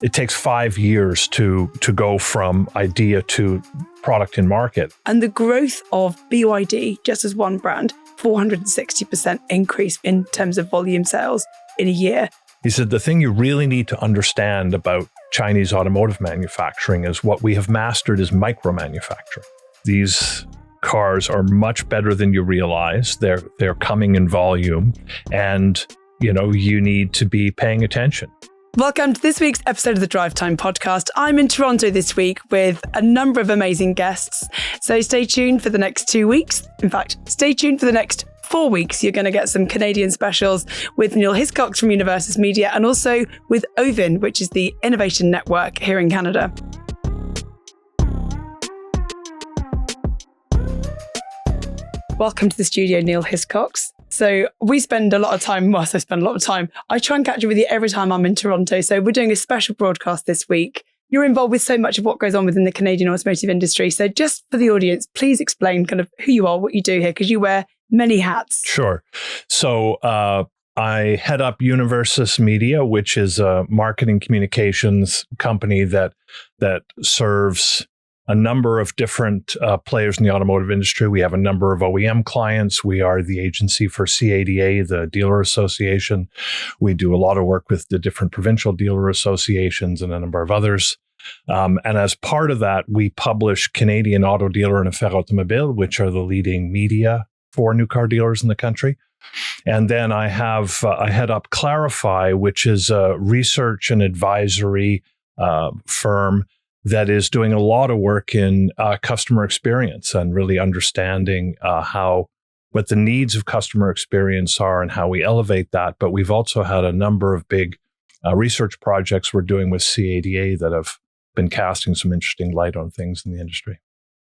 it takes 5 years to go from idea to product in market. And the growth of BYD, just as one brand, 460% increase in terms of volume sales in a year. He said, the thing you really need to understand about Chinese automotive manufacturing is what we have mastered is micro-manufacturing. These cars are much better than you realize. They're coming in volume, and you need to be paying attention. Welcome to this week's episode of the Drivetime Podcast. I'm in Toronto this week with a number of amazing guests. So stay tuned for the next 2 weeks. In fact, stay tuned for the next 4 weeks. You're going to get some Canadian specials with Niel Hiscox from Universus Media and also with Ovin, which is the innovation network here in Canada. Welcome to the studio, Niel Hiscox. So we spend a lot of time, I try and catch up with you every time I'm in Toronto. So we're doing a special broadcast this week. You're involved with so much of what goes on within the Canadian automotive industry. So just for the audience, please explain kind of who you are, what you do here, because you wear many hats. Sure. So I head up Universus Media, which is a marketing communications company that serves a number of different players in the automotive industry. We have a number of OEM clients. We are the agency for CADA, the dealer association. We do a lot of work with the different provincial dealer associations and a number of others. And as part of that, we publish Canadian Auto Dealer and Affaires Automobile, which are the leading media for new car dealers in the country. And then I head up Clarify, which is a research and advisory firm that is doing a lot of work in customer experience and really understanding what the needs of customer experience are and how we elevate that. But we've also had a number of big research projects we're doing with CADA that have been casting some interesting light on things in the industry.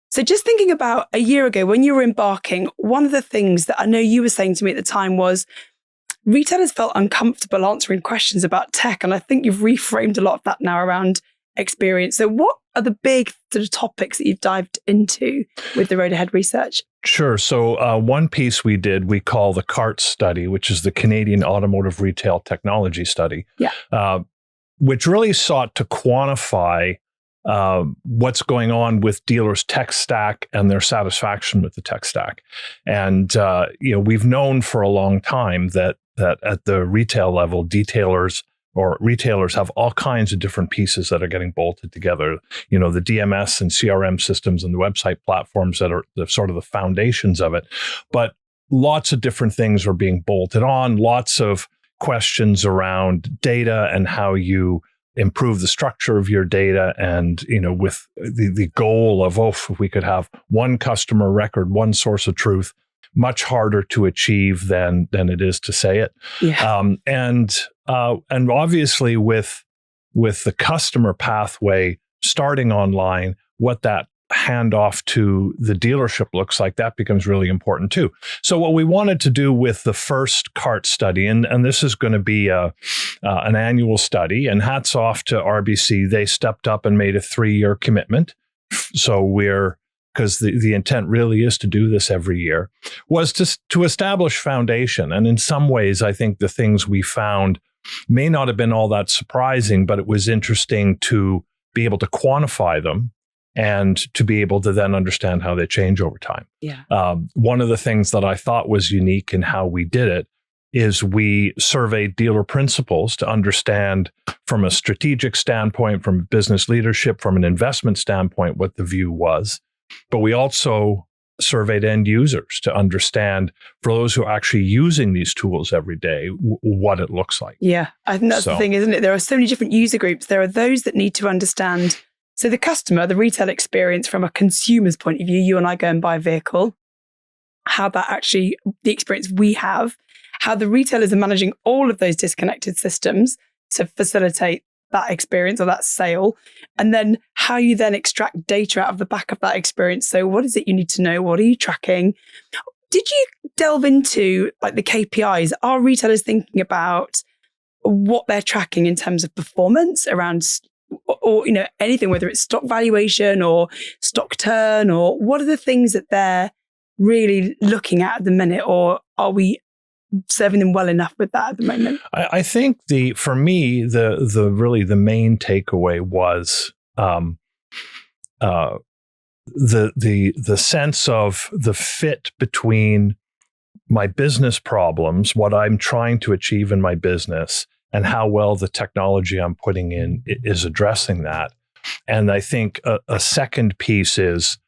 So just thinking about a year ago when you were embarking, one of the things that I know you were saying to me at the time was retailers felt uncomfortable answering questions about tech. And I think you've reframed a lot of that now around experience. So what are the big sort of topics that you've dived into with the Road Ahead research? Sure. So one piece we did, we call the CART study, which is the Canadian Automotive Retail Technology Study, which really sought to quantify what's going on with dealers' tech stack and their satisfaction with the tech stack. And we've known for a long time that at the retail level, retailers have all kinds of different pieces that are getting bolted together. The DMS and CRM systems and the website platforms that are sort of the foundations of it. But lots of different things are being bolted on, lots of questions around data and how you improve the structure of your data. And, with the goal of, if we could have one customer record, one source of truth, much harder to achieve than it is to say it. Yeah. And obviously with the customer pathway starting online, what that handoff to the dealership looks like, that becomes really important too. So what we wanted to do with the first CART study, and this is going to be an annual study, and hats off to RBC, they stepped up and made a 3-year commitment. So because the intent really is to do this every year, was to establish foundation. And in some ways, I think the things we found may not have been all that surprising, but it was interesting to be able to quantify them and to be able to then understand how they change over time. Yeah. One of the things that I thought was unique in how we did it is we surveyed dealer principals to understand from a strategic standpoint, from business leadership, from an investment standpoint, what the view was. But we also surveyed end users to understand, for those who are actually using these tools every day, what it looks like. Yeah, I think that's the thing, isn't it? There are so many different user groups. There are those that need to understand. So the customer, the retail experience from a consumer's point of view, you and I go and buy a vehicle, how that actually, the experience we have, how the retailers are managing all of those disconnected systems to facilitate that experience or that sale, and then how you then extract data out of the back of that experience. So what is it you need to know? What are you tracking? Did you delve into like the KPIs? Are retailers thinking about what they're tracking in terms of performance around, or anything, whether it's stock valuation or stock turn, or what are the things that they're really looking at the minute? Or are we serving them well enough with that at the moment? I think for me, the main takeaway was the sense of the fit between my business problems, what I'm trying to achieve in my business, and how well the technology I'm putting in is addressing that. And I think a second piece is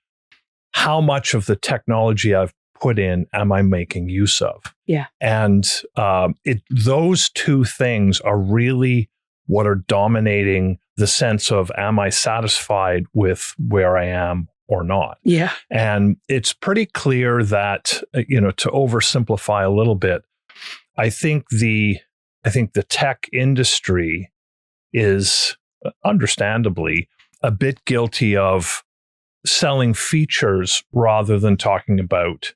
how much of the technology I've put in am I making use of? Yeah. And those two things are really what are dominating the sense of, am I satisfied with where I am or not? Yeah. And it's pretty clear that, to oversimplify a little bit, I think the tech industry is understandably a bit guilty of selling features rather than talking about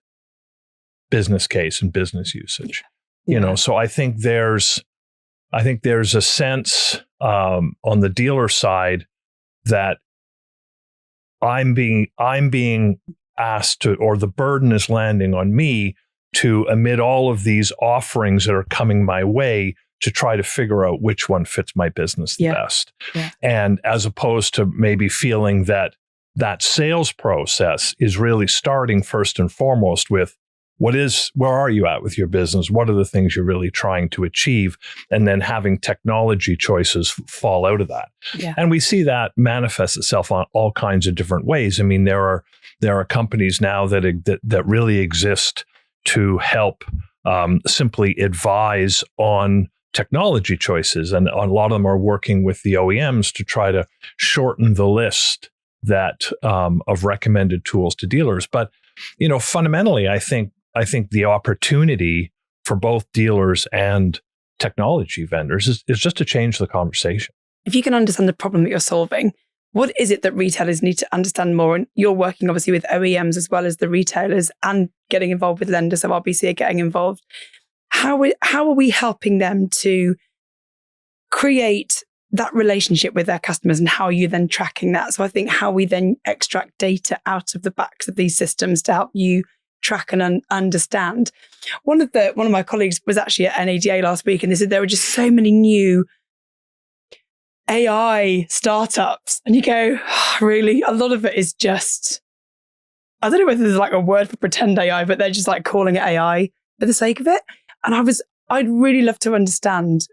business case and business usage. Yeah. So I think there's a sense on the dealer side that I'm being asked to, or the burden is landing on me to, amid all of these offerings that are coming my way, to try to figure out which one fits my business the best. Yeah. And as opposed to maybe feeling that sales process is really starting first and foremost with where are you at with your business? What are the things you're really trying to achieve? And then having technology choices fall out of that. Yeah. And we see that manifest itself on all kinds of different ways. I mean, there are companies now that really exist to help simply advise on technology choices. And a lot of them are working with the OEMs to try to shorten the list of recommended tools to dealers. But, fundamentally, I think the opportunity for both dealers and technology vendors is just to change the conversation. If you can understand the problem that you're solving, what is it that retailers need to understand more? And you're working obviously with OEMs as well as the retailers and getting involved with lenders. So RBC are getting involved. How are we helping them to create that relationship with their customers, and how are you then tracking that? So I think how we then extract data out of the backs of these systems to help you track and understand. One of my colleagues was actually at NADA last week, and they said there were just so many new AI startups, and you go, really? A lot of it is just, I don't know whether there's like a word for pretend AI, but they're just like calling it AI for the sake of it. And I'd really love to understand,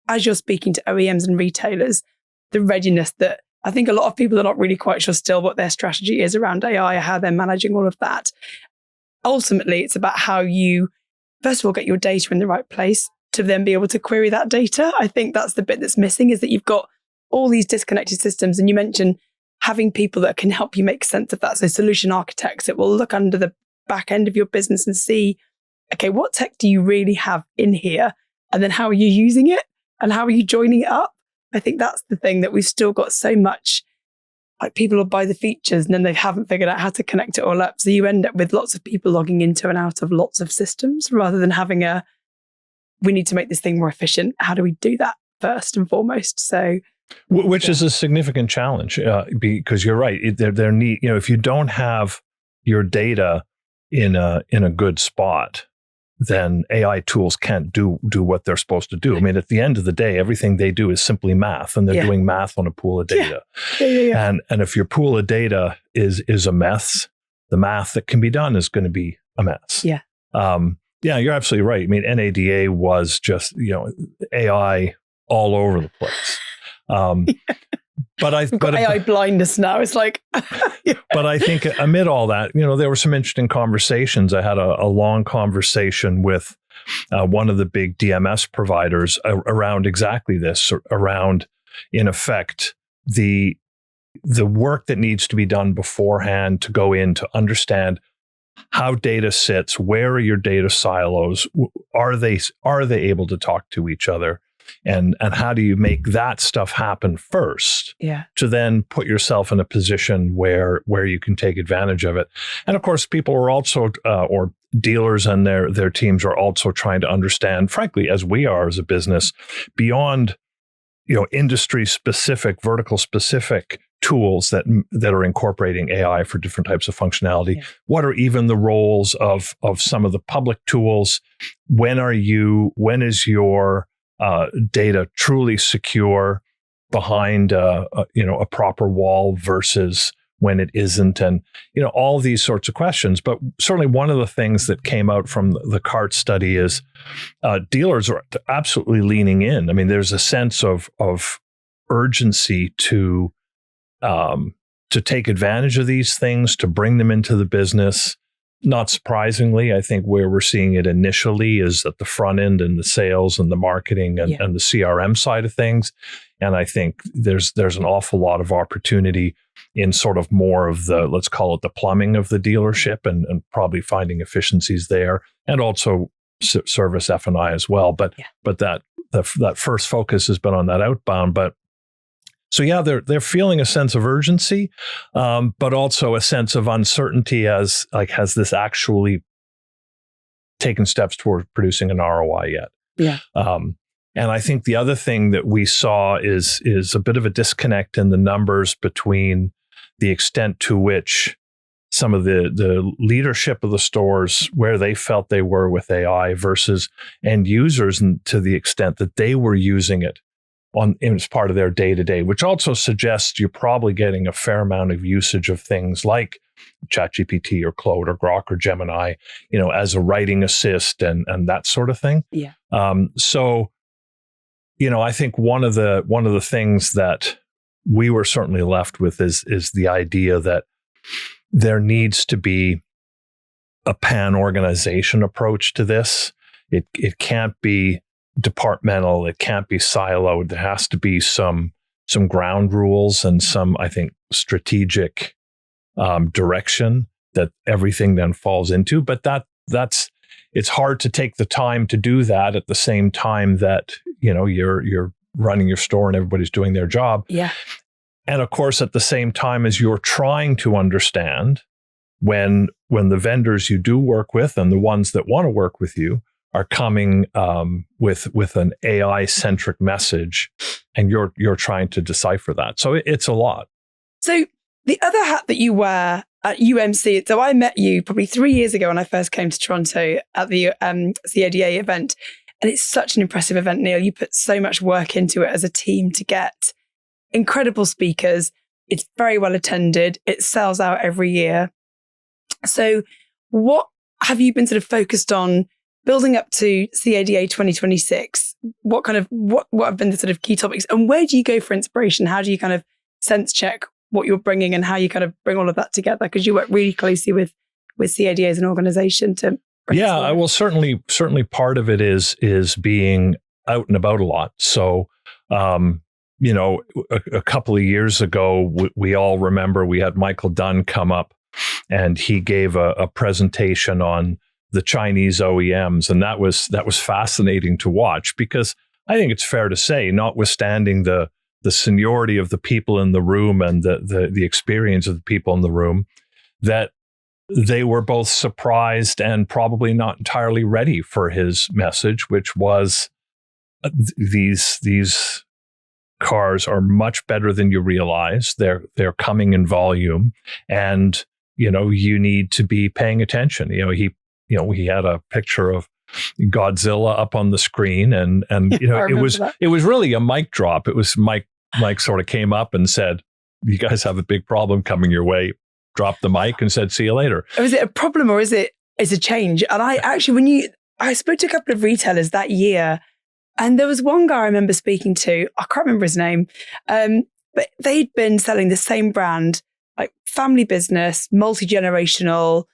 as you're speaking to OEMs and retailers, the readiness that I think a lot of people are not really quite sure still what their strategy is around AI, or how they're managing all of that. Ultimately, it's about how you, first of all, get your data in the right place to then be able to query that data. I think that's the bit that's missing, is that you've got all these disconnected systems. And you mentioned having people that can help you make sense of that. So solution architects that will look under the back end of your business and see, okay, what tech do you really have in here? And then how are you using it? And how are you joining it up? I think that's the thing, that we've still got so much, like people will buy the features and then they haven't figured out how to connect it all up. So you end up with lots of people logging into and out of lots of systems, rather than having we need to make this thing more efficient. How do we do that first and foremost? So, which is a significant challenge, because you're right. If you don't have your data in a good spot, then AI tools can't do what they're supposed to do. I mean, at the end of the day, everything they do is simply math, and they're doing math on a pool of data. Yeah. And if your pool of data is a mess, the math that can be done is going to be a mess. Yeah. Yeah, you're absolutely right. I mean, NADA was just, AI all over the place. But AI blindness now. It's like, but I think amid all that, there were some interesting conversations. I had a long conversation with one of the big DMS providers around exactly this, around, in effect, the work that needs to be done beforehand to go in to understand how data sits, where are your data silos, are they able to talk to each other? And how do you make that stuff happen first, to then put yourself in a position where you can take advantage of it? And of course, people are also, or dealers and their teams are also trying to understand, frankly, as we are as a business, beyond industry specific, vertical specific tools that are incorporating AI for different types of functionality? Yeah. What are even the roles of some of the public tools? When is your data truly secure behind a proper wall versus when it isn't? And all these sorts of questions. But certainly one of the things that came out from the CART study is dealers are absolutely leaning in. I mean, there's a sense of urgency to take advantage of these things, to bring them into the business. Not surprisingly, I think where we're seeing it initially is at the front end and the sales and the marketing and the CRM side of things. And I think there's an awful lot of opportunity in sort of more of the, let's call it the plumbing of the dealership, and probably finding efficiencies there, and also service F&I as well. But that first focus has been on that outbound. But so they're feeling a sense of urgency, but also a sense of uncertainty as like, has this actually taken steps toward producing an ROI yet? Yeah. And I think the other thing that we saw is a bit of a disconnect in the numbers between the extent to which some of the leadership of the stores, where they felt they were with AI, versus end users, and to the extent that they were using it as part of their day-to-day, which also suggests you're probably getting a fair amount of usage of things like ChatGPT or Claude or Grok or Gemini, as a writing assist and that sort of thing. Yeah. So, I think one of the things that we were certainly left with is the idea that there needs to be a pan-organization approach to this. It can't be departmental. It can't be siloed. There has to be some ground rules and some, I think, strategic direction that everything then falls into. But it's hard to take the time to do that at the same time that you're running your store and everybody's doing their job. Yeah. And of course, at the same time as you're trying to understand when the vendors you do work with and the ones that want to work with you are coming with an AI-centric message, and you're trying to decipher that. So it's a lot. So the other hat that you wear at UMC, so I met you probably 3 years ago when I first came to Toronto at the CADA event. And it's such an impressive event, Niel. You put so much work into it as a team to get incredible speakers. It's very well attended. It sells out every year. So what have you been sort of focused on building up to CADA 2026? What have been the sort of key topics, and where do you go for inspiration? How do you kind of sense check what you're bringing and how you kind of bring all of that together? Because you work really closely with CADA as an organization to bring Yeah, well, certainly part of it is being out and about a lot. So, a couple of years ago, we all remember we had Michael Dunn come up, and he gave a presentation on the Chinese OEMs, and that was fascinating to watch, because I think it's fair to say, notwithstanding the seniority of the people in the room and the experience of the people in the room, that they were both surprised and probably not entirely ready for his message, which was these cars are much better than you realize. They're coming in volume, and you need to be paying attention. He had a picture of Godzilla up on the screen, and it was really a mic drop. It was Mike sort of came up and said, "You guys have a big problem coming your way." Dropped the mic and said, "See you later." Is it a problem or is it a change? And I actually, I spoke to a couple of retailers that year, and there was one guy I remember speaking to, I can't remember his name, but they'd been selling the same brand, like family business, multi-generational.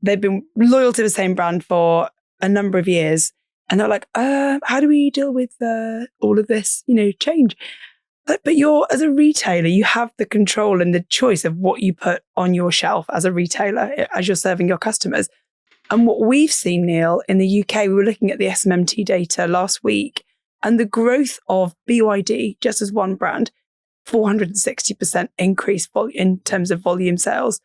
They've been loyal to the same brand for a number of years. And they're like, how do we deal with all of this, change? But you're, as a retailer, you have the control and the choice of what you put on your shelf as a retailer, as you're serving your customers. And what we've seen, Niel, in the UK, we were looking at the SMMT data last week, and the growth of BYD, just as one brand, 460% increase in terms of volume sales,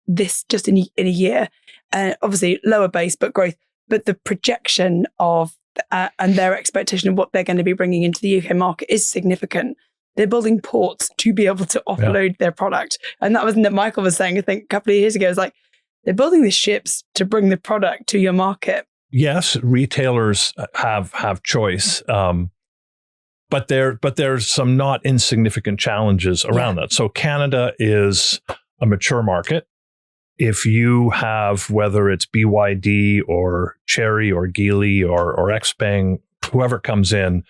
this just in a year. Obviously, lower base, but growth. But the projection of and their expectation of what they're going to be bringing into the UK market is significant. They're building ports to be able to offload their product. And that was what Michael was saying, I think, a couple of years ago. It was like, they're building the ships to bring the product to your market. Yes, retailers have choice. But there's some not insignificant challenges around that. So Canada is a mature market. If you have, whether it's BYD or Chery or Geely or Xpeng, whoever comes in,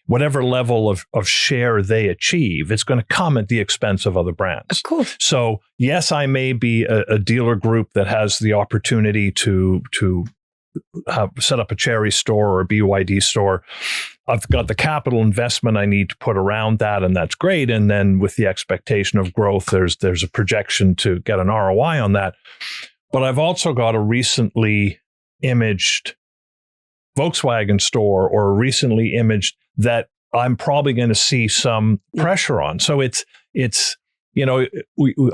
whatever level of share they achieve, it's going to come at the expense of other brands. Of course. So yes, I may be a dealer group that has the opportunity to set up a Chery store or a BYD store. I've got the capital investment I need to put around that, and that's great. And then with the expectation of growth, there's a projection to get an ROI on that. But I've also got a recently imaged Volkswagen store or a recently imaged that I'm probably going to see some pressure on. So it's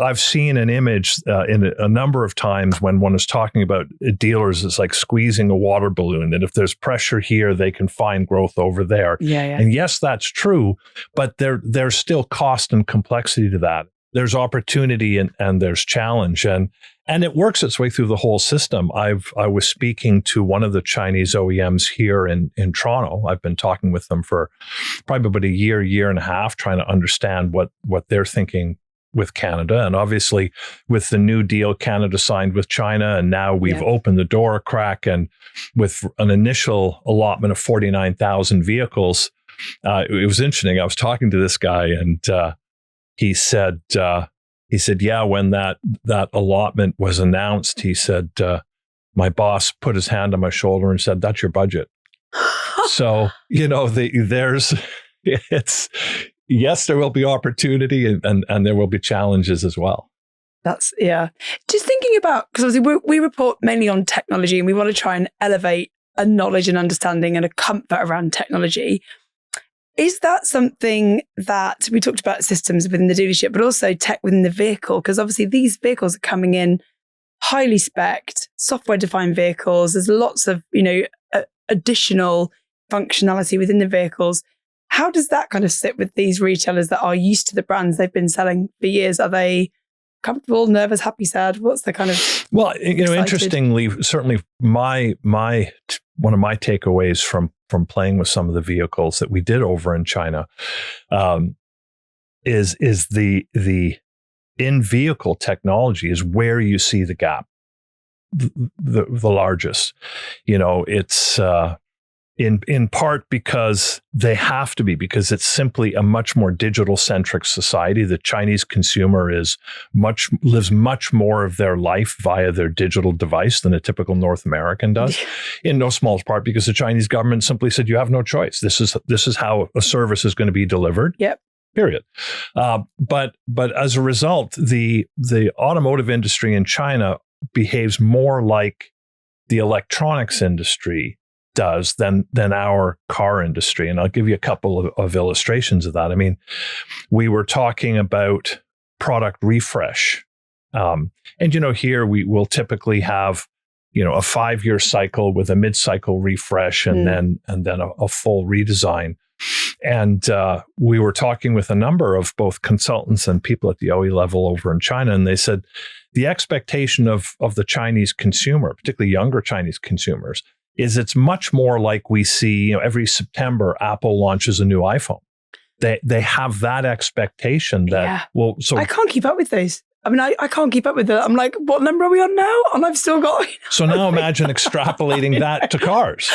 I've seen an image in a number of times when one is talking about dealers, it's like squeezing a water balloon. And if there's pressure here, they can find growth over there. Yeah. And yes, that's true, but there's still cost and complexity to that. There's opportunity and there's challenge. And it works its way through the whole system. I was speaking to one of the Chinese OEMs here in Toronto. I've been talking with them for probably about a year and a half, trying to understand what they're thinking with Canada. And obviously with the new deal Canada signed with China, and now we've opened the door a crack, and with an initial allotment of 49,000 vehicles, it was interesting. I was talking to this guy, and he said, yeah, when that allotment was announced, he said, my boss put his hand on my shoulder and said, "That's your budget." So, yes, there will be opportunity and there will be challenges as well. Just thinking about, because obviously we report mainly on technology, and we want to try and elevate a knowledge and understanding and a comfort around technology. Is that something that we talked about, systems within the dealership, but also tech within the vehicle? Because obviously these vehicles are coming in highly spec'd, software-defined vehicles. There's lots of, additional functionality within the vehicles. How does that kind of sit with these retailers that are used to the brands they've been selling for years? Are they comfortable, nervous, happy, sad? What's the kind of excited? Interestingly, certainly my one of my takeaways from playing with some of the vehicles that we did over in China is the in-vehicle technology is where you see the gap the largest. It's in part because they have to be, because it's simply a much more digital-centric society. The Chinese consumer lives much more of their life via their digital device than a typical North American does, in no small part because the Chinese government simply said, you have no choice. This is how a service is going to be delivered. Yep. Period. But as a result, the automotive industry in China behaves more like the electronics industry does than our car industry. And I'll give you a couple of illustrations of that. I mean, we were talking about product refresh. And here we will typically have, a 5-year cycle with a mid-cycle refresh and then a full redesign. And we were talking with a number of both consultants and people at the OE level over in China, and they said the expectation of the Chinese consumer, particularly younger Chinese consumers, is it's much more like we see, every September, Apple launches a new iPhone. They have that expectation that, so I can't keep up with those. I mean, I can't keep up with it. I'm like, what number are we on now? And I've still got. So now imagine extrapolating that to cars.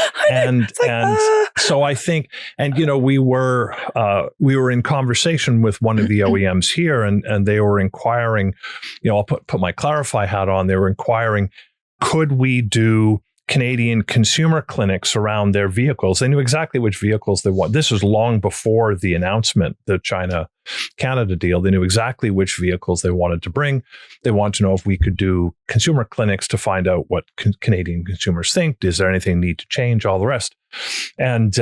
So I think, we were in conversation with one of the OEMs here, and they were inquiring, I'll put my Clarify hat on. They were inquiring, could we do Canadian consumer clinics around their vehicles? They knew exactly which vehicles they want. This was long before the announcement, the China-Canada deal. They knew exactly which vehicles they wanted to bring. They wanted to know if we could do consumer clinics to find out what Canadian consumers think. Is there anything need to change? All the rest. And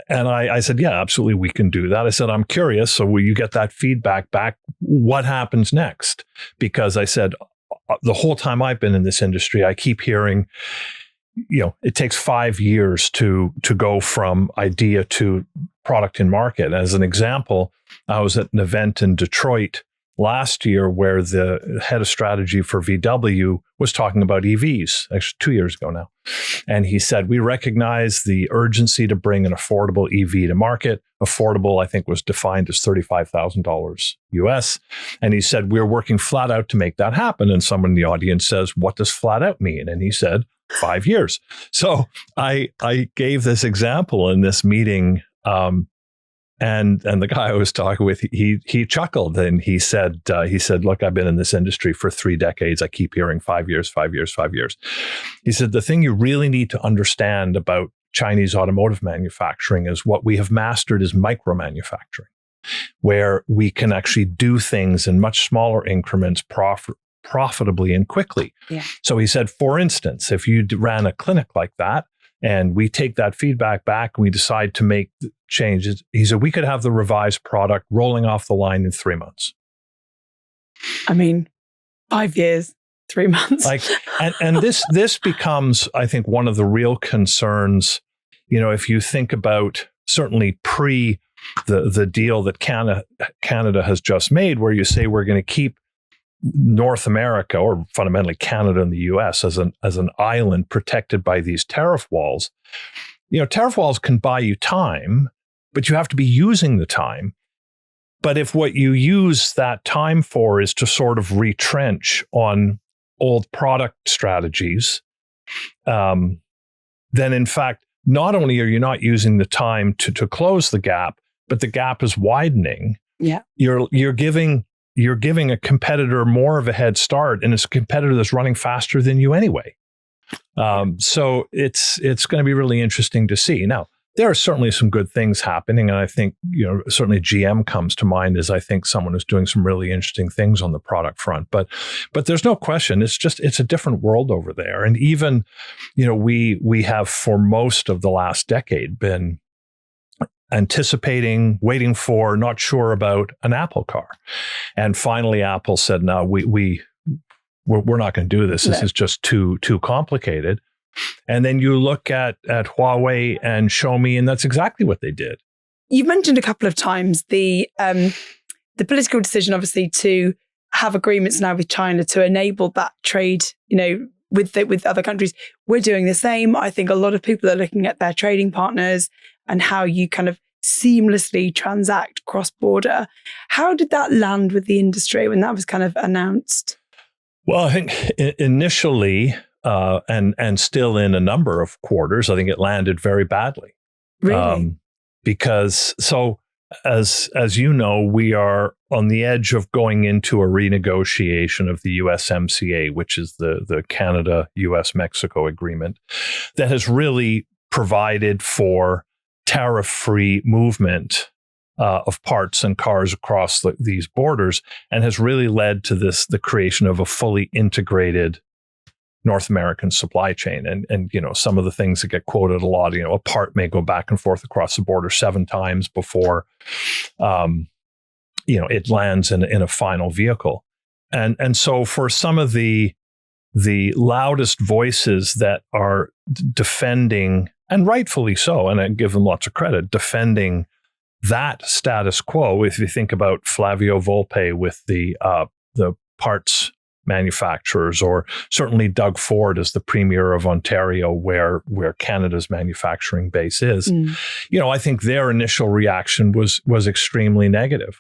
I said, yeah, absolutely, we can do that. I said, I'm curious. So will you get that feedback back? What happens next? Because I said, the whole time I've been in this industry, I keep hearing, it takes 5 years to go from idea to product in market. As an example, I was at an event in Detroit last year where the head of strategy for VW was talking about EVs, actually 2 years ago now. And he said, we recognize the urgency to bring an affordable EV to market. Affordable, I think, was defined as $35,000 US. And he said, we're working flat out to make that happen. And someone in the audience says, what does flat out mean? And he said, 5 years. So I gave this example in this meeting, and the guy I was talking with, he chuckled and he said, look, I've been in this industry for 3 decades. I keep hearing 5 years, 5 years, 5 years. He said, the thing you really need to understand about Chinese automotive manufacturing is what we have mastered is micro manufacturing, where we can actually do things in much smaller increments profitably and quickly. Yeah. So he said, for instance, if you ran a clinic like that, and we take that feedback back and we decide to make changes, he said, we could have the revised product rolling off the line in 3 months. I mean, 5 years, 3 months. And this becomes, I think, one of the real concerns, if you think about certainly pre the deal that Canada has just made, where you say we're going to keep North America, or fundamentally Canada and the US, as an island protected by these tariff walls. Tariff walls can buy you time, but you have to be using the time. But if what you use that time for is to sort of retrench on old product strategies, then in fact, not only are you not using the time to close the gap, but the gap is widening. Yeah. You're giving a competitor more of a head start, and it's a competitor that's running faster than you anyway. So it's going to be really interesting to see. Now, there are certainly some good things happening, and I think certainly GM comes to mind as I think someone who's doing some really interesting things on the product front. But there's no question, it's a different world over there, and even we have for most of the last decade been anticipating, waiting for, not sure about an Apple car. And finally, Apple said, no, we're not going to do this. This is just too complicated. And then you look at Huawei and Xiaomi, and that's exactly what they did. You've mentioned a couple of times the political decision, obviously, to have agreements now with China to enable that trade, with other countries. We're doing the same. I think a lot of people are looking at their trading partners and how you kind of seamlessly transact cross-border. How did that land with the industry when that was kind of announced? Well, I think initially, and still in a number of quarters, I think it landed very badly. Really? Because as you know, we are on the edge of going into a renegotiation of the USMCA, which is the Canada-US-Mexico agreement that has really provided for tariff-free movement of parts and cars across these borders, and has really led to the creation of a fully integrated North American supply chain. And some of the things that get quoted a lot, a part may go back and forth across the border 7 times before it lands in a final vehicle. And so for some of the loudest voices that are defending, and rightfully so, and I give them lots of credit, defending that status quo. If you think about Flavio Volpe with the parts manufacturers, or certainly Doug Ford as the Premier of Ontario, where Canada's manufacturing base is, I think their initial reaction was extremely negative,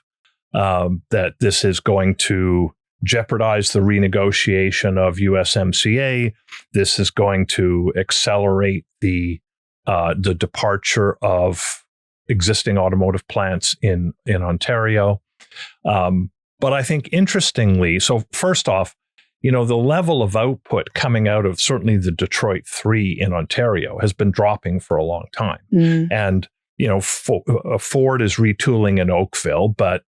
that this is going to jeopardize the renegotiation of USMCA. This is going to accelerate the departure of existing automotive plants in Ontario. But I think interestingly, so first off, the level of output coming out of certainly the Detroit 3 in Ontario has been dropping for a long time. And, Ford is retooling in Oakville, but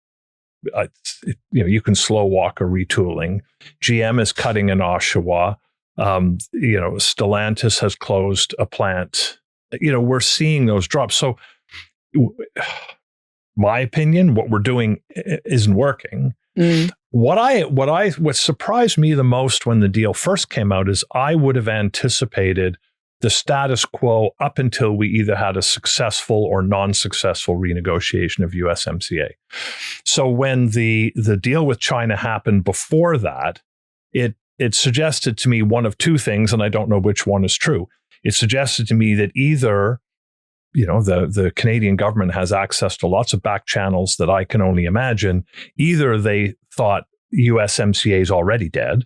you can slow walk a retooling. GM is cutting in Oshawa. Stellantis has closed a plant. We're seeing those drops. So my opinion, what we're doing isn't working. What surprised me the most when the deal first came out is I would have anticipated the status quo up until we either had a successful or non-successful renegotiation of USMCA. So when the deal with China happened before that, it suggested to me one of two things, and I don't know which one is true. It suggested to me that either, the Canadian government has access to lots of back channels that I can only imagine. Either they thought USMCA is already dead,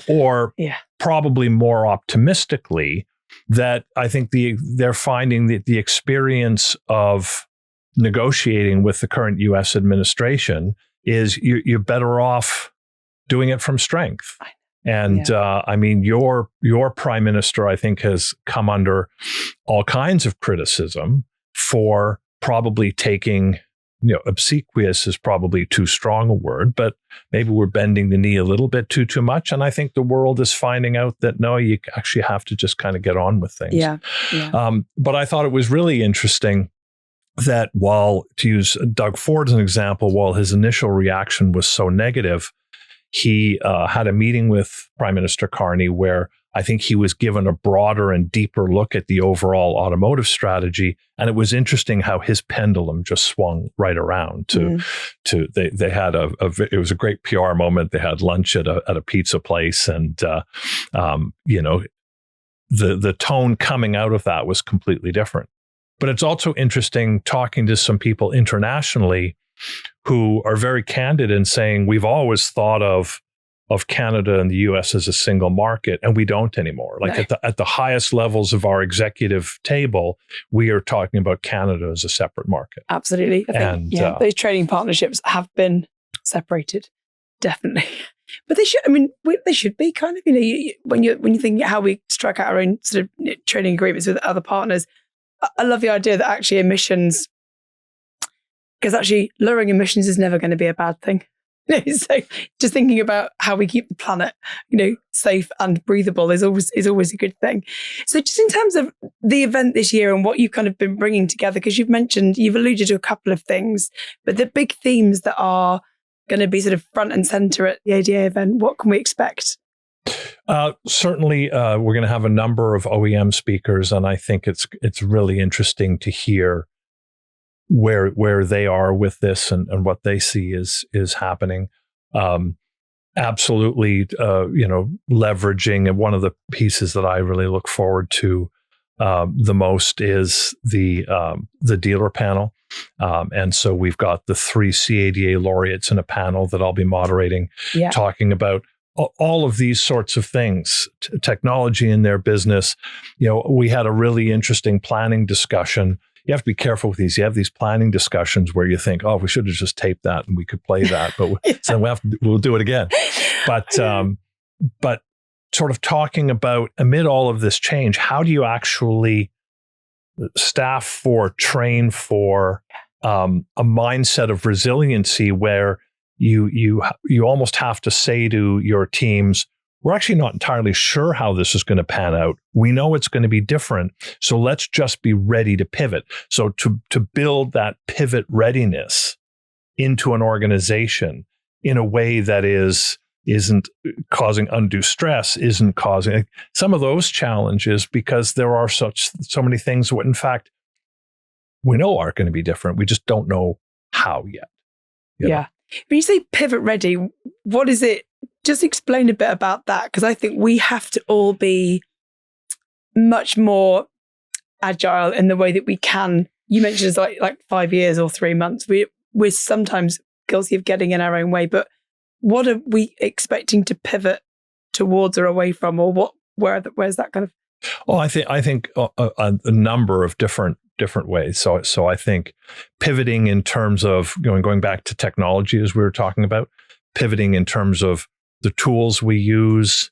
or probably more optimistically, that I think they're finding that the experience of negotiating with the current U.S. administration is you're better off doing it from strength. And your prime minister, I think, has come under all kinds of criticism for probably taking, obsequious is probably too strong a word, but maybe we're bending the knee a little bit too much. And I think the world is finding out that no, you actually have to just kind of get on with things. But I thought it was really interesting that while, to use Doug Ford as an example, while his initial reaction was so negative, he had a meeting with Prime Minister Carney where I think he was given a broader and deeper look at the overall automotive strategy. And it was interesting how his pendulum just swung right around they had it was a great PR moment. They had lunch at a pizza place, and the tone coming out of that was completely different. But it's also interesting talking to some people internationally who are very candid in saying we've always thought of Canada and the US as a single market, and we don't anymore. At the highest levels of our executive table, we are talking about Canada as a separate market. Absolutely. I think, those trading partnerships have been separated, definitely. But they should. I mean, they should be kind of. When you think how we strike out our own sort of trading agreements with other partners, I love the idea that actually emissions. Because actually lowering emissions is never going to be a bad thing. So just thinking about how we keep the planet, safe and breathable is always a good thing. So just in terms of the event this year and what you've kind of been bringing together, because you've alluded to a couple of things, but the big themes that are going to be sort of front and center at the ADA event, what can we expect? Certainly, we're going to have a number of OEM speakers, and I think it's really interesting to hear where they are with this and what they see is happening. Absolutely, leveraging, and one of the pieces that I really look forward to the most is the dealer panel. And so we've got the 3 CADA laureates in a panel that I'll be moderating, talking about all of these sorts of things, technology in their business. We had a really interesting planning discussion. You have to be careful with these. You have these planning discussions where you think, oh, we should have just taped that and we could play that, but so we'll do it again. But sort of talking about, amid all of this change, how do you actually train for a mindset of resiliency where you almost have to say to your teams, we're actually not entirely sure how this is going to pan out. We know it's going to be different. So let's just be ready to pivot. So to build that pivot readiness into an organization in a way that isn't causing undue stress, isn't causing some of those challenges, because there are so many things that, in fact, we know are going to be different. We just don't know how yet. Yeah. When you say pivot ready, what is it? Just explain a bit about that, because I think we have to all be much more agile in the way that we can. You mentioned it's like 5 years or 3 months. We're sometimes guilty of getting in our own way, but what are we expecting to pivot towards or away from, or where's that kind of? Oh, I think a number of different ways. So I think pivoting in terms of going back to technology, as we were talking about, pivoting in terms of the tools we use,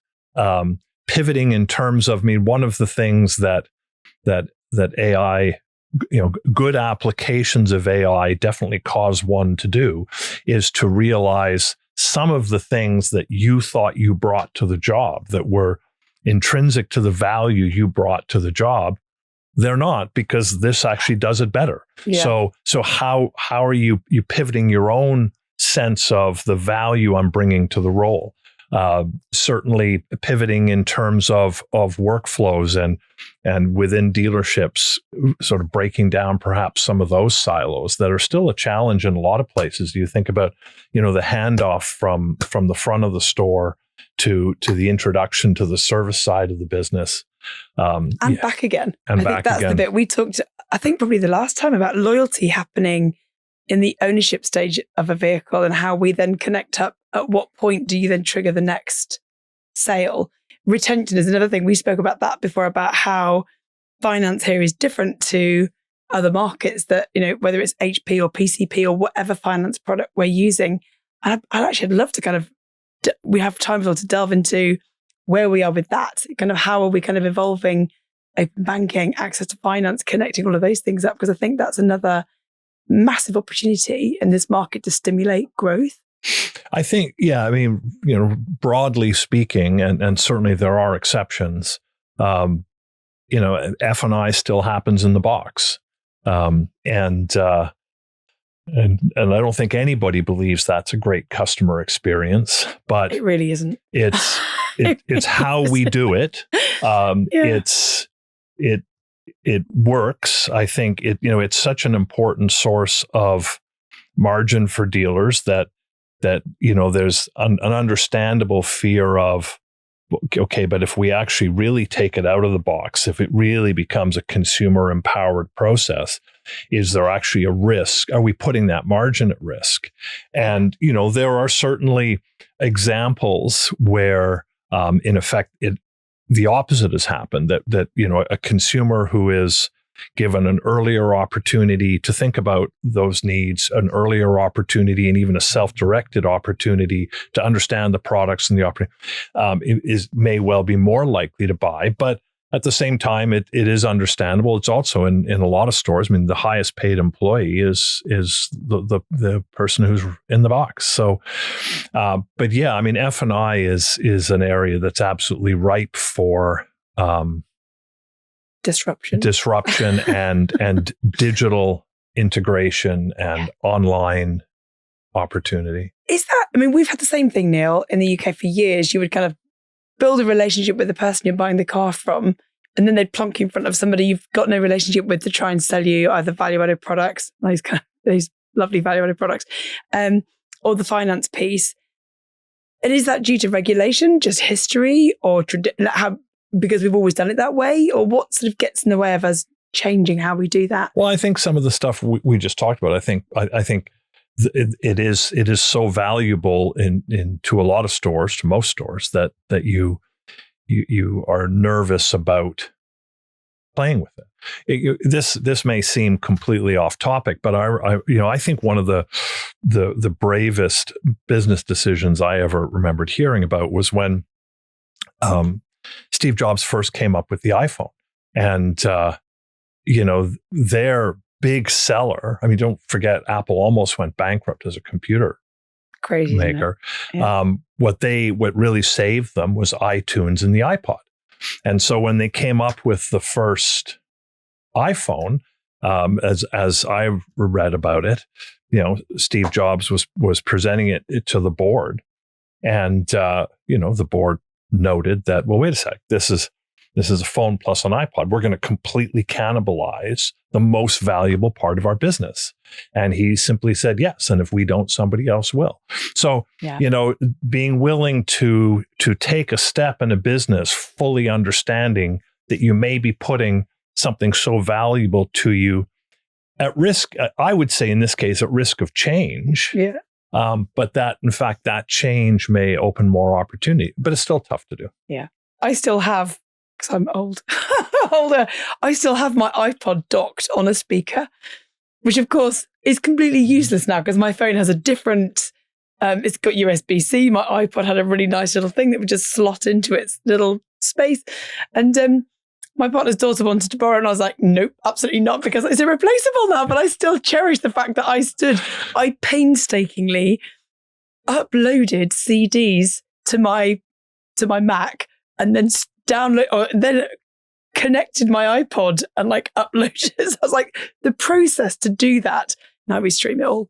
pivoting in terms of, one of the things that AI, good applications of AI definitely cause one to do is to realize some of the things that you thought you brought to the job that were intrinsic to the value you brought to the job, they're not, because this actually does it better. Yeah. So how are you pivoting your own sense of the value I'm bringing to the role? certainly pivoting in terms of workflows and within dealerships, sort of breaking down perhaps some of those silos that are still a challenge in a lot of places. You think about, the handoff from the front of the store to the introduction to the service side of the business. Back again. And I back think that's again. the bit we talked, I think probably the last time, about loyalty happening in the ownership stage of a vehicle and how we then connect up. At what point do you then trigger the next sale? Retention is another thing. We spoke about that before, about how finance here is different to other markets that, whether it's HP or PCP or whatever finance product we're using. I'd love to we have time to delve into where we are with that, kind of how are we kind of evolving open banking, access to finance, connecting all of those things up, because I think that's another massive opportunity in this market to stimulate growth. I think, broadly speaking, and certainly there are exceptions, F&I still happens in the box. And I don't think anybody believes that's a great customer experience, but it really isn't. It's how we do it. It works. I think it's such an important source of margin for dealers that there's an understandable fear of, okay, but if we actually really take it out of the box, if it really becomes a consumer empowered process, is there actually a risk? Are we putting that margin at risk? And, there are certainly examples where, in effect, the opposite has happened, that a consumer who is given an earlier opportunity to think about those needs, an earlier opportunity, and even a self-directed opportunity to understand the products and the opportunity, may well be more likely to buy. But at the same time, it is understandable. It's also in a lot of stores. I mean, the highest paid employee is the person who's in the box. So, but yeah, I mean, F&I is an area that's absolutely ripe for disruption and digital integration and online opportunity. Is that, we've had the same thing, Niel, in the UK for years. You would kind of build a relationship with the person you're buying the car from, and then they'd plonk you in front of somebody you've got no relationship with to try and sell you either value-added products, those lovely value-added products, or the finance piece. And is that due to regulation, just history, or because we've always done it that way, or what sort of gets in the way of us changing how we do that? Well, I think some of the stuff we just talked about, I think it is so valuable in to a lot of stores, to most stores, that you are nervous about playing with it. This may seem completely off topic, but I think one of the bravest business decisions I ever remembered hearing about was when Steve Jobs first came up with the iPhone, and their big seller. I mean, don't forget, Apple almost went bankrupt as a computer maker. Yeah. What really saved them was iTunes and the iPod. And so when they came up with the first iPhone, as I read about it, Steve Jobs was presenting it to the board, and the board noted that, well, wait a sec, this is a phone plus an iPod. We're going to completely cannibalize the most valuable part of our business. And he simply said yes. And if we don't, somebody else will. So, being willing to take a step in a business, fully understanding that you may be putting something so valuable to you at risk, I would say in this case, at risk of change. Yeah. But that, in fact, that change may open more opportunity, but it's still tough to do. Yeah. I still have, because I'm older, I still have my iPod docked on a speaker, which of course is completely useless now because my phone has a different, it's got USB-C. My iPod had a really nice little thing that would just slot into its little space. And my partner's daughter wanted to borrow it, and I was like, nope, absolutely not, because it's irreplaceable now. But I still cherish the fact that I painstakingly uploaded CDs to my Mac, and then then connected my iPod and uploaded it. So I was like, the process to do that. Now we stream it all.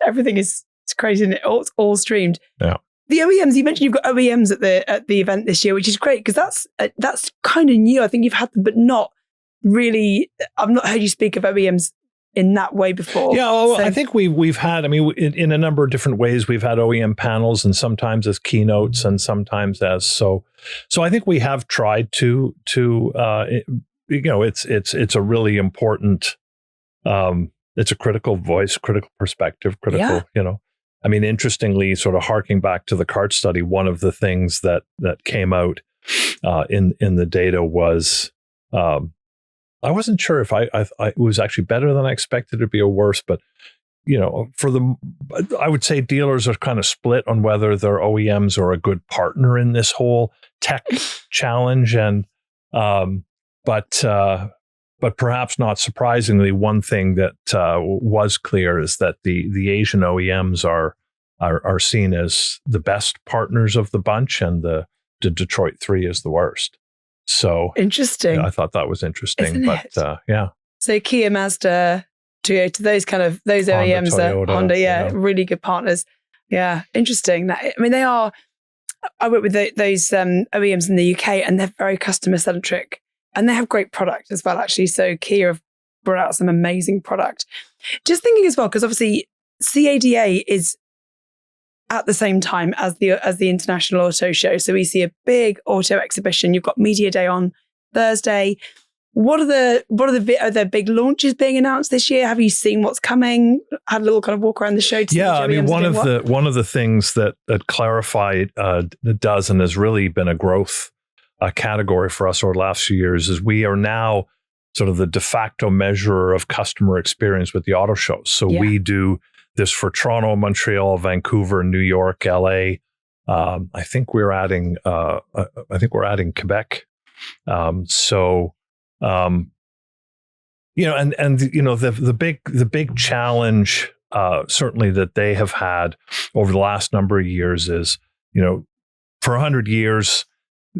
Everything is, it's crazy, and it's all streamed. Yeah. the OEMs, you mentioned you've got OEMs at the event this year, which is great because that's kind of new. I think you've had them, but not really. I've not heard you speak of OEMs in that way before. Yeah, well, I think we've had, I mean, in a number of different ways, we've had OEM panels and sometimes as keynotes and sometimes as so I think we have tried to it's a really important, it's a critical voice, critical perspective, critical, I mean, interestingly, sort of harking back to the CART study, one of the things that came out in the data was, I wasn't sure if it was actually better than I expected to be or worse, but I would say dealers are kind of split on whether their OEMs are a good partner in this whole tech challenge, and but perhaps not surprisingly, one thing that was clear is that the Asian OEMs are seen as the best partners of the bunch, and the Detroit 3 is the worst. So interesting. I thought that was interesting. Isn't but it? So Kia, Mazda, Toyota, those OEMs, Toyota, Honda, really good partners. Yeah, interesting. I mean, they are. I work with those OEMs in the UK, and they're very customer centric, and they have great product as well. Actually, so Kia have brought out some amazing product. Just thinking as well, because obviously CADA is at the same time as the International Auto Show. So we see a big auto exhibition. You've got Media Day on Thursday. Are there big launches being announced this year? Have you seen what's coming? Had a little kind of walk around the show. I mean, one of the things that Clarify does, and has really been a growth category for us over the last few years, is we are now sort of the de facto measurer of customer experience with the auto shows. So we do this for Toronto, Montreal, Vancouver, New York, LA. I think we're adding Quebec. The big challenge certainly that they have had over the last number of years is, for 100 years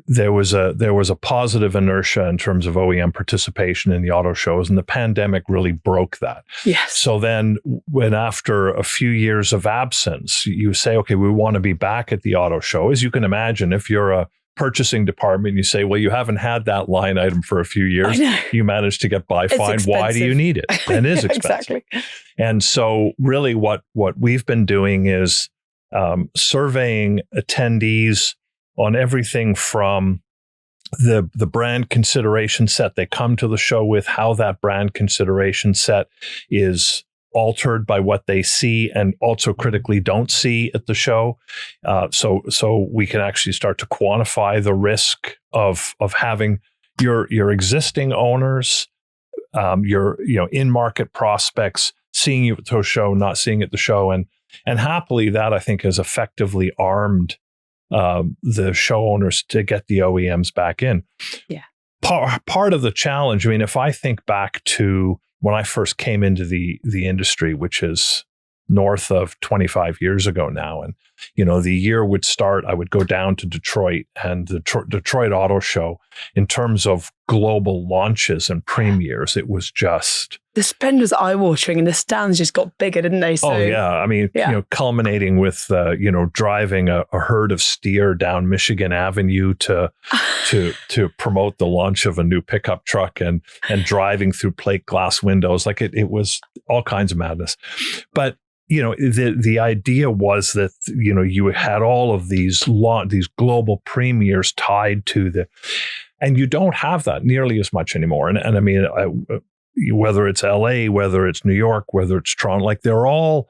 there was a positive inertia in terms of OEM participation in the auto shows, and the pandemic really broke that. Yes. So then when after a few years of absence, you say, okay, we want to be back at the auto show. As you can imagine, if you're a purchasing department, you say, well, you haven't had that line item for a few years. You managed to get by fine. Why do you need it? And it is expensive. Exactly. And so really what we've been doing is surveying attendees on everything from the brand consideration set they come to the show with, how that brand consideration set is altered by what they see and also critically don't see at the show. So we can actually start to quantify the risk of having your existing owners, your in-market prospects seeing you at the show, not seeing at the show. And happily that, I think, has effectively armed the show owners to get the OEMs back in. Yeah. Part of the challenge, I mean, if I think back to when I first came into the industry, which is north of 25 years ago now, and the year would start, I would go down to Detroit, and the Detroit Auto Show, in terms of global launches and premieres, it was just, the spend was eye-watering, and the stands just got bigger, didn't they? So, I mean, culminating with driving a herd of steer down Michigan Avenue to promote the launch of a new pickup truck, and driving through plate glass windows, like it was all kinds of madness. But the idea was that you had all of these global premieres tied to and you don't have that nearly as much anymore. And I mean, whether it's LA, whether it's New York, whether it's Toronto, like they're all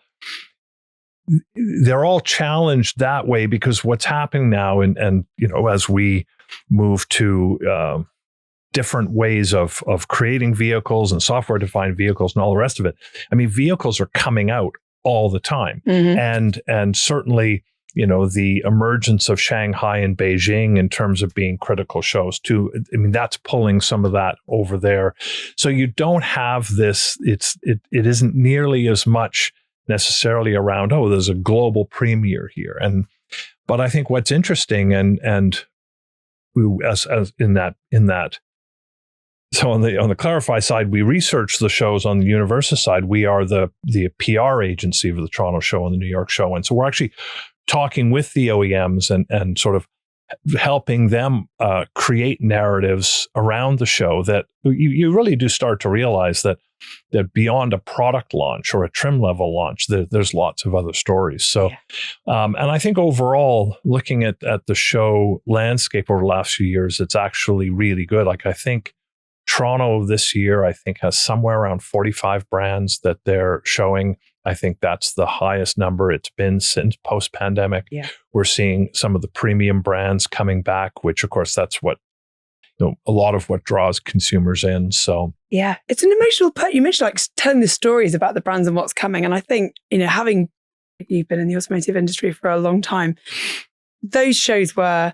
challenged that way, because what's happening now, and as we move to different ways of creating vehicles and software defined vehicles and all the rest of it, I mean, vehicles are coming out all the time. Mm-hmm. And certainly, the emergence of Shanghai and Beijing in terms of being critical shows too, I mean, that's pulling some of that over there. So you don't have this, it isn't nearly as much necessarily around, there's a global premiere here. But I think what's interesting, and as in that, so on the Clarify side, we research the shows. On the Universus side, we are the PR agency of the Toronto show and the New York show. And so we're actually talking with the OEMs and sort of helping them create narratives around the show, that you really do start to realize that beyond a product launch or a trim level launch, there's lots of other stories. So, and I think overall, looking at the show landscape over the last few years, it's actually really good. Like, I think Toronto this year, I think, has somewhere around 45 brands that they're showing. I think that's the highest number it's been since post-pandemic. Yeah. We're seeing some of the premium brands coming back, which of course that's what, a lot of what draws consumers in. So yeah, it's an emotional part. You mentioned like telling the stories about the brands and what's coming. And I think, having you've been in the automotive industry for a long time, those shows were,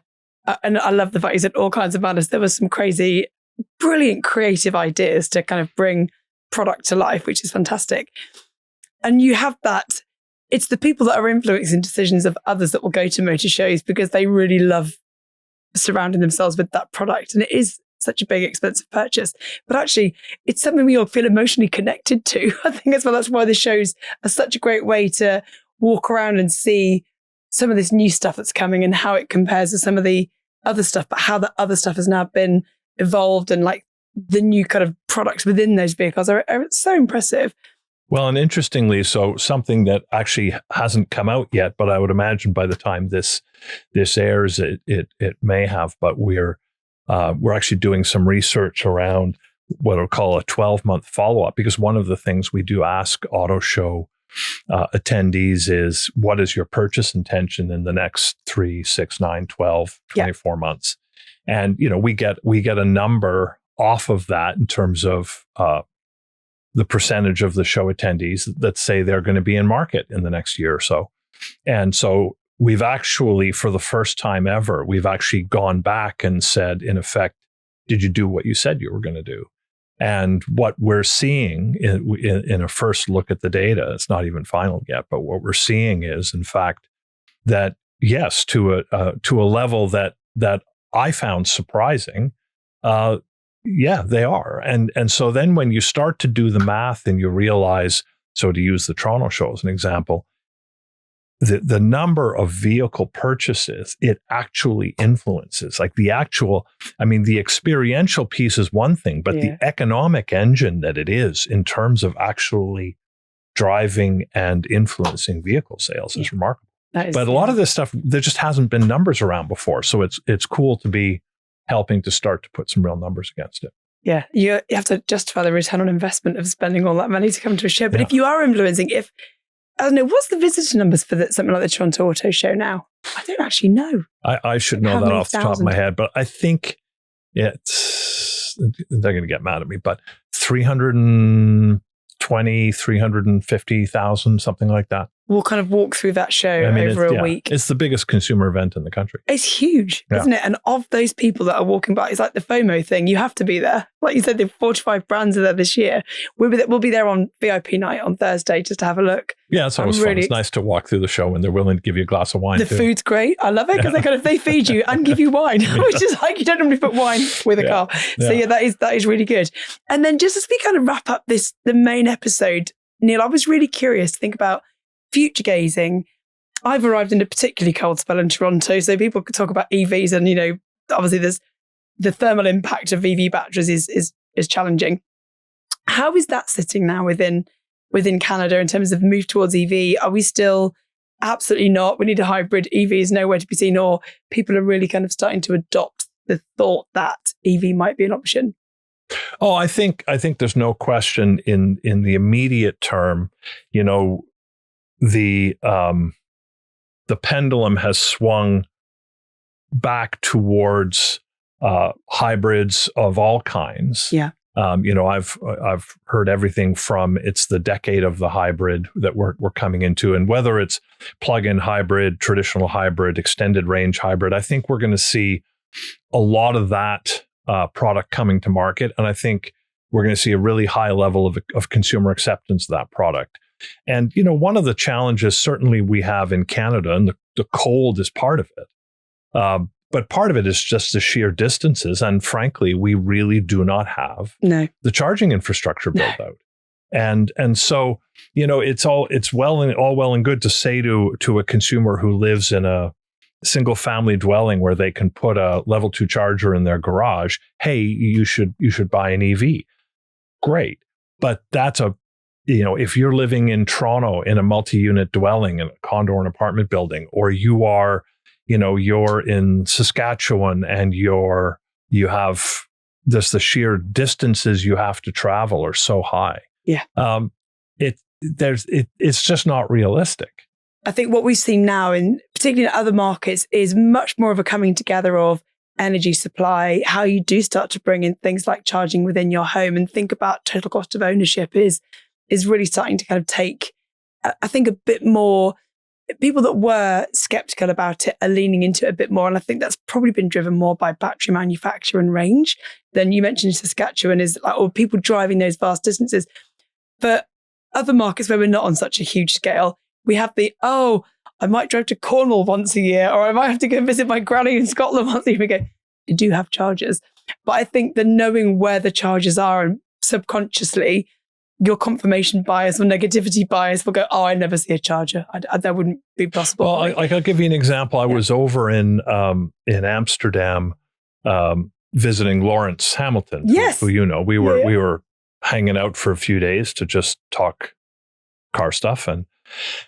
and I love the fact you said all kinds of matters. There was some crazy, brilliant creative ideas to kind of bring product to life, which is fantastic. And you have that, it's the people that are influencing decisions of others that will go to motor shows because they really love surrounding themselves with that product. And it is such a big, expensive purchase. But actually, it's something we all feel emotionally connected to. I think as well, that's why the shows are such a great way to walk around and see some of this new stuff that's coming and how it compares to some of the other stuff, but how the other stuff has now been evolved, and like the new kind of products within those vehicles are so impressive. Well, and interestingly, so something that actually hasn't come out yet, but I would imagine by the time this airs, it may have. But we're actually doing some research around what I'll call a 12-month follow-up, because one of the things we do ask auto show attendees is, what is your purchase intention in the next 3, 6, 9, 12, 24 months? And we get a number off of that in terms of the percentage of the show attendees that say they're going to be in market in the next year or so. And so we've actually, for the first time ever, we've actually gone back and said, in effect, did you do what you said you were going to do? And what we're seeing in a first look at the data, it's not even final yet, but what we're seeing is, in fact, that yes, to a level that I found surprising, yeah, they are. And so then when you start to do the math and you realize, so to use the Toronto show as an example, the number of vehicle purchases it actually influences, like the experiential piece is one thing, but the economic engine that it is in terms of actually driving and influencing vehicle sales is remarkable. But a lot of this stuff, there just hasn't been numbers around before. So it's cool to be helping to start to put some real numbers against it. Yeah, you have to justify the return on investment of spending all that money to come to a show. But if you are influencing, I don't know, what's the visitor numbers for something like the Toronto Auto Show now? I don't actually know. I should know that off the top of my head, but I think they're going to get mad at me, but 350,000, something like that. We'll kind of walk through that show over a week. It's the biggest consumer event in the country. It's huge, isn't it? And of those people that are walking by, it's like the FOMO thing. You have to be there. Like you said, the 45 brands are there this year. We'll be there on VIP night on Thursday just to have a look. Yeah, it's always fun. It's nice to walk through the show when they're willing to give you a glass of wine. The food's great. I love it because they feed you and give you wine, which is like you don't normally put wine with a car. So that is really good. And then just as we kind of wrap up the main episode, Niel, I was really curious to think about future gazing. I've arrived in a particularly cold spell in Toronto, so people could talk about EVs, and obviously there's the thermal impact of EV batteries is challenging. How is that sitting now within Canada in terms of move towards EV? Are we still absolutely not? We need a hybrid. EV is nowhere to be seen, or people are really kind of starting to adopt the thought that EV might be an option? Oh, I think there's no question in the immediate term, the pendulum has swung back towards hybrids of all kinds. Yeah. I've heard everything from it's the decade of the hybrid that we're coming into, and whether it's plug-in hybrid, traditional hybrid, extended range hybrid, I think we're going to see a lot of that product coming to market, and I think we're going to see a really high level of consumer acceptance of that product. And, one of the challenges certainly we have in Canada, and the cold is part of it, but part of it is just the sheer distances. And frankly, we really do not have the charging infrastructure built out. And so, it's all well and good to say to a consumer who lives in a single family dwelling where they can put a level 2 charger in their garage, hey, you should buy an EV. Great. But that's if you're living in Toronto in a multi-unit dwelling in a condo or an apartment building, or you are, you're in Saskatchewan and you have the sheer distances you have to travel are so high. Yeah. It's just not realistic. I think what we've seen now, particularly in other markets, is much more of a coming together of energy supply, how you do start to bring in things like charging within your home and think about total cost of ownership is really starting to kind of take, I think, a bit more. People that were skeptical about it are leaning into it a bit more. And I think that's probably been driven more by battery manufacture and range. Then you mentioned Saskatchewan is like, or people driving those vast distances. For other markets where we're not on such a huge scale, we have I might drive to Cornwall once a year, or I might have to go visit my granny in Scotland once a year. We go, you do have chargers. But I think the knowing where the chargers are and subconsciously your confirmation bias or negativity bias will go, I never see a charger. That wouldn't be possible. Well, I'll give you an example. I was over in Amsterdam visiting Lawrence Hamilton, yes. who we were hanging out for a few days to just talk car stuff.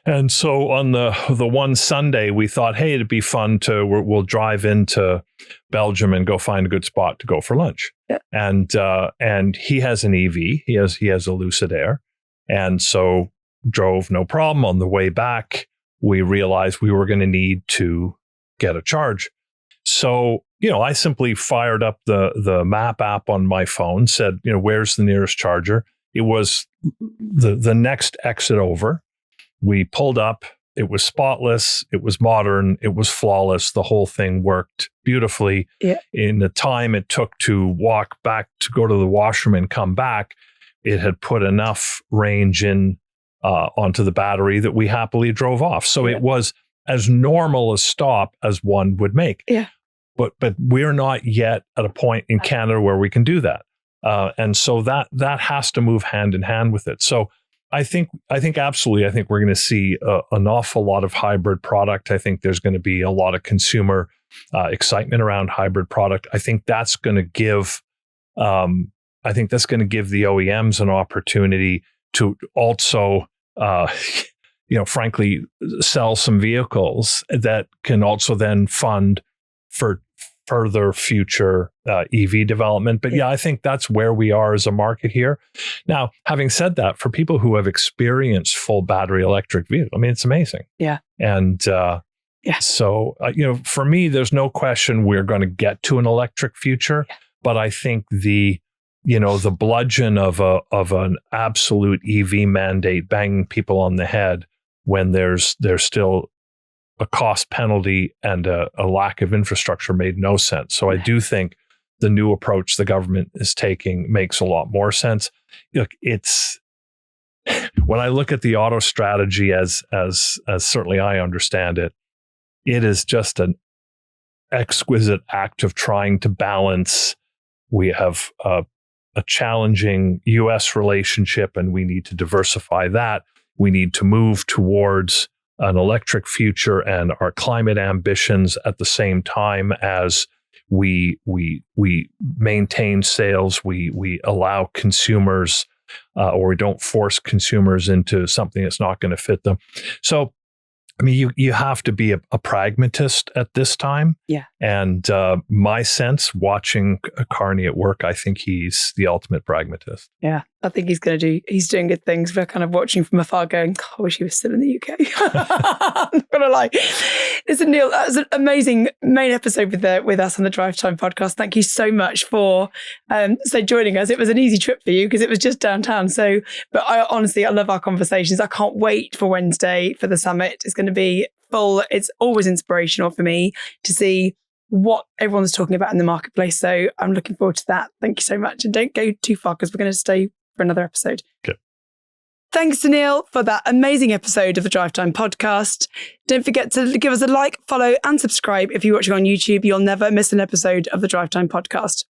And so on the one Sunday, we thought, hey, it'd be fun we'll drive into Belgium and go find a good spot to go for lunch. Yeah. And he has an EV. He has a Lucid Air. And so drove no problem. On the way back, we realized we were going to need to get a charge. So, I simply fired up the map app on my phone, said, where's the nearest charger? It was the next exit over. We pulled up. It was spotless. It was modern. It was flawless. The whole thing worked beautifully. Yeah. In the time it took to walk back to go to the washroom and come back, it had put enough range in onto the battery that we happily drove off. So it was as normal a stop as one would make. Yeah. But we're not yet at a point in Canada where we can do that. And so that has to move hand in hand with it. So I think absolutely. I think we're going to see an awful lot of hybrid product. I think there's going to be a lot of consumer excitement around hybrid product. I think that's going to give the OEMs an opportunity to also, frankly, sell some vehicles that can also then fund for further future EV development. But I think that's where we are as a market here. Now, having said that, for people who have experienced full battery electric vehicles, it's amazing. Yeah. And so, for me, there's no question we're going to get to an electric future. Yeah. But I think the bludgeon of an absolute EV mandate banging people on the head when there's still a cost penalty and a lack of infrastructure made no sense. So I do think the new approach the government is taking makes a lot more sense. Look, when I look at the auto strategy as certainly I understand it, it is just an exquisite act of trying to balance. We have a challenging U.S. relationship, and we need to diversify that. We need to move towards an electric future and our climate ambitions at the same time as we maintain sales, we allow consumers or we don't force consumers into something that's not going to fit them. So, you have to be a pragmatist at this time. Yeah. And my sense, watching Carney at work, I think he's the ultimate pragmatist. Yeah. I think he's doing good things. We're kind of watching from afar going, I wish he was still in the UK. I'm not going to lie. Listen, Niel, that was an amazing main episode with us on the Drivetime podcast. Thank you so much for joining us. It was an easy trip for you because it was just downtown. But I love our conversations. I can't wait for Wednesday for the summit. It's going to be full. It's always inspirational for me to see what everyone's talking about in the marketplace. So I'm looking forward to that. Thank you so much. And don't go too far because we're going to stay for another episode. Okay. Thanks to Niel for that amazing episode of the Drivetime podcast. Don't forget to give us a like, follow and subscribe. If you're watching on YouTube, you'll never miss an episode of the Drivetime podcast.